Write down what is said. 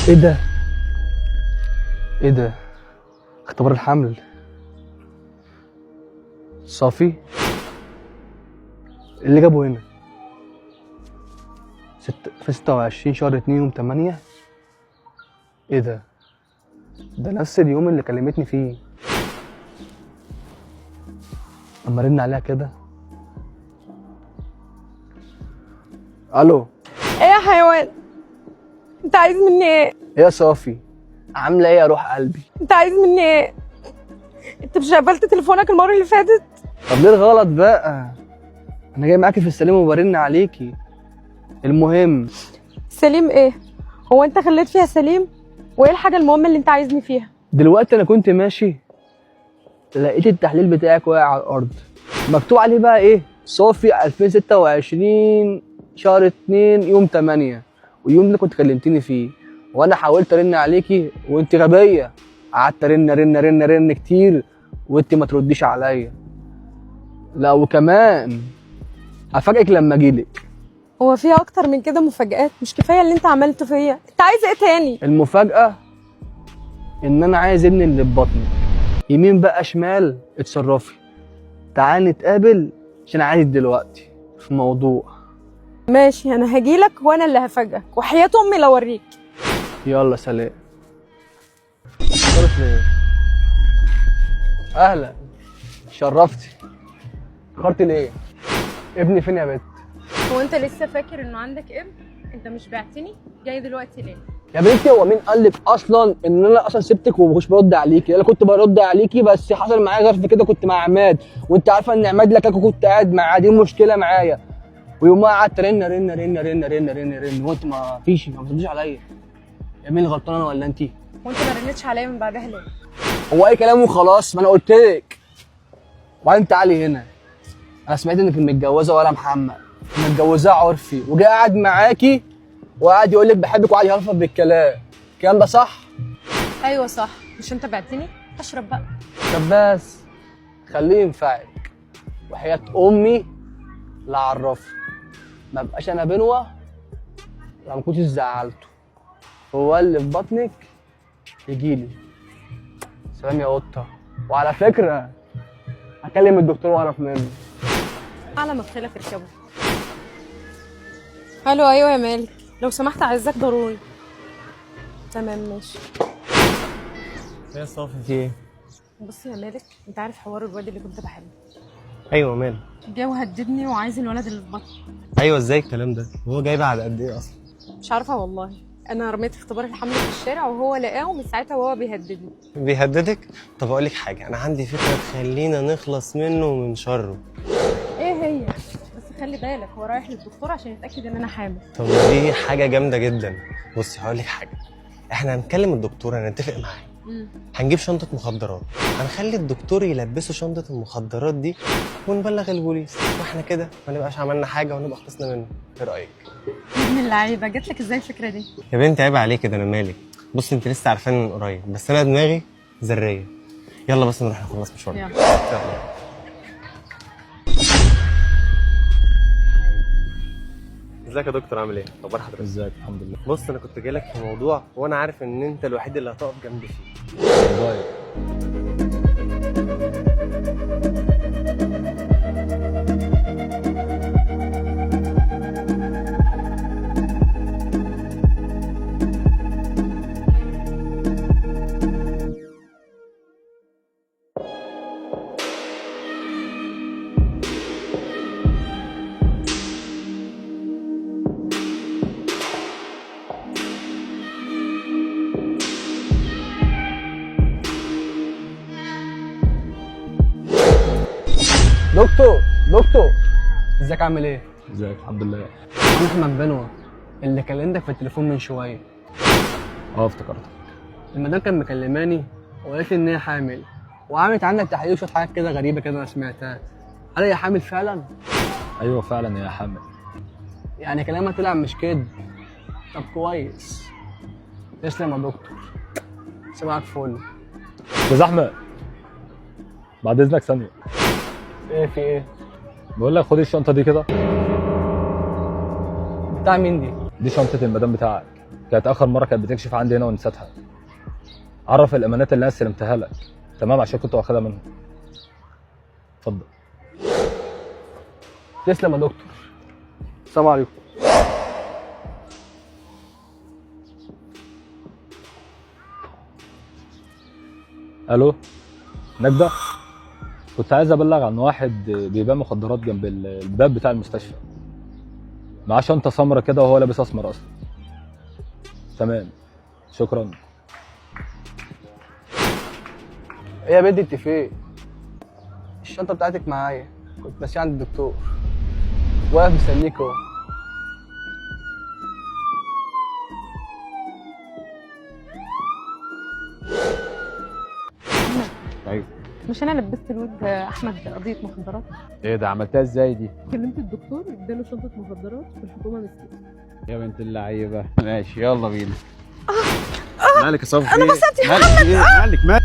ايه ده؟ ايه ده؟ اختبار الحمل صافي؟ إيه اللي جابه هنا؟ في 26 شهر 2 يوم 8. ايه ده؟ ده نفس اليوم اللي كلمتني فيه. اما رن عليها كده. الو. ايه يا حيوان؟ انت عايز مني ايه؟ ايه يا صافي؟ عامله ايه يا روح قلبي؟ انت عايز مني ايه؟ انت مش قفلت تليفونك المره اللي فاتت؟ طب ليه الغلط بقى؟ انا جاي معاكي في السليم وبرن عليكي. المهم سليم ايه؟ هو انت خليت فيها سليم؟ وايه الحاجه المهمه اللي انت عايزني فيها؟ دلوقتي انا كنت ماشي لقيت التحليل بتاعك واقع على الارض، مكتوب عليه بقى ايه؟ صافي 2026 شهر 2 يوم 8، واليوم اللي كنت كلمتيني فيه، وانا حاولت ارن عليكي وانت غبيه، قعدت ارن كتير وانت ما ترديش عليا. لا وكمان هفاجئك لما اجيلك. هو فيها اكتر من كده مفاجآت؟ مش كفايه اللي انت عملته فيا؟ انت عايز ايه تاني؟ المفاجأة ان انا عايز ابني اللي في بطني، يمين بقى شمال اتصرفي. تعال نتقابل عشان عايز دلوقتي في موضوع. ماشي، انا هجيلك وانا اللي هفاجئك، وحياة امي لو اوريك. يلا سلام. قلت ليه؟ اهلا، شرفتي. اخرتي ليه؟ ابني فين يا بت؟ هو انت لسه فاكر انه عندك ابن؟ انت مش بعتني؟ جاي دلوقتي ليه؟ يا بنتي هو مين قال لك اصلا ان انا اصلا سبتك وما كنتش برد عليكي؟ انا كنت برد عليكي بس حصل معايا ظرف كده، كنت مع عماد وانت عارفه ان عماد لكاكو كنت قاعد معاه، دي مشكله معايا. ويومها قعدت رن وانت ما بترديش عليا. يا مين غلطان انا ولا انت؟ وانت ما رنتش عليا من بعدها ليه؟ هو اي كلام وخلاص؟ ما انا قلت لك. وبعدين تعالي هنا، انا سمعت انك متجوزه ولا محمد، متجوزاه عرفي وجاي قاعد معاكي وقاعد يقول لك بحبك وقاعد يهرفف بالكلام. الكلام ده صح؟ ايوه صح. مش انت بعتني؟ اشرب بقى. طب بس خليه ينفعك وحياة امي لا عرفه، ما بقاش انا بنوه لو ما كنتش زعلته. هو اللي في بطنك يجيلي. سلام يا قطه. وعلى فكره هكلم الدكتور واعرف منه. على ما تخلف اركبه. الو. ايوه يا مالك، لو سمحت عايزاك ضروري. تمام ماشي. ايه يا صافي في ايه؟ بص يا مالك، انت عارف حوار الواد اللي كنت بحبه؟ ايوه ماله؟ جه وهددني وعايز الولد اللي في بطني. ايوه ازاي الكلام ده؟ وهو جاي بعد قد ايه اصلا؟ مش عارفه والله. انا رميت اختبار الحمل في الشارع وهو لقاه، ومن ساعتها وهو بيهددني. بيهددك؟ طب اقول لك حاجه، انا عندي فكره تخلينا نخلص منه ومن شره. ايه هي؟ بس خلي بالك هو رايح للدكتور عشان يتاكد ان انا حامل. طب دي حاجه جامده جدا. بصي هقول لك حاجه، احنا هنكلم الدكتور، هنتفق معاه، هنجيب شنطه مخدرات، هنخلي الدكتور يلبسه شنطه المخدرات دي ونبلغ البوليس، واحنا كده ما نبقاش عملنا حاجه ونبقى خلصنا منه. ايه رايك؟ يا ابن اللعيبه، جات لك ازاي الفكره دي؟ يا بنتي عيب عليك كده، انا مالك؟ بصي انت لسه عارفاني من قريب، بس انا دماغي ذريه. يلا بس نروح نخلص مشوارنا. يلا. ازيك يا دكتور، عامل ايه؟ اخبار حضرتك؟ ازيك؟ الحمد لله. بص انا كنت جايلك في موضوع وانا عارف ان انت الوحيد اللي هتقف جنبي فيه. موبايل. دكتور ازيك؟ عامل ايه؟ ازيك؟ الحمد لله. انا احمد بنوه اللي كلمتك في التليفون من شويه. افتكرتك. المدام كان مكلماني وقالت لي ان هي حامل، وعملت عندك تحاليل وشويه حاجات كده غريبه كده انا سمعتها. هل هي حامل فعلا؟ ايوه فعلا هي حامل. يعني كلامها طلع مش كده؟ طب كويس. تسلم يا دكتور. صباحك فل. استاذ احمد، بعد اذنك ثانيه. ايه في ايه؟ بقول لك خد الشنطه دي كده. بتاع مين دي؟ دي شنطه المدام بتاعك. كانت اخر مره كانت بتكشف عندي هنا ونسيتها. عرف الامانات اللي انا استلمتها لك، تمام، عشان كنت واخدها منهم. اتفضل. تسلم يا دكتور. السلام عليكم. الو نجدة، كنت عايز ابلغ عن واحد بيبيع مخدرات جنب الباب بتاع المستشفى. معاه شنطه سمرا كده وهو لابس اسمر اصلا. تمام، شكرا. ايه يا بنتي انت فين؟ الشنطه بتاعتك معايا، كنت ماشيه عند الدكتور واقف مستنيك اهو. ايوه. مش انا لبست الواد احمد قضيه مخدرات؟ ايه ده، عملتها ازاي دي؟ كلمت الدكتور اداله شنطه مخدرات في الحكومه مسكت. يا بنت اللعيبه. ماشي يلا بينا. مالك يا صبري؟ انا بسأت يا مالك؟ مالك؟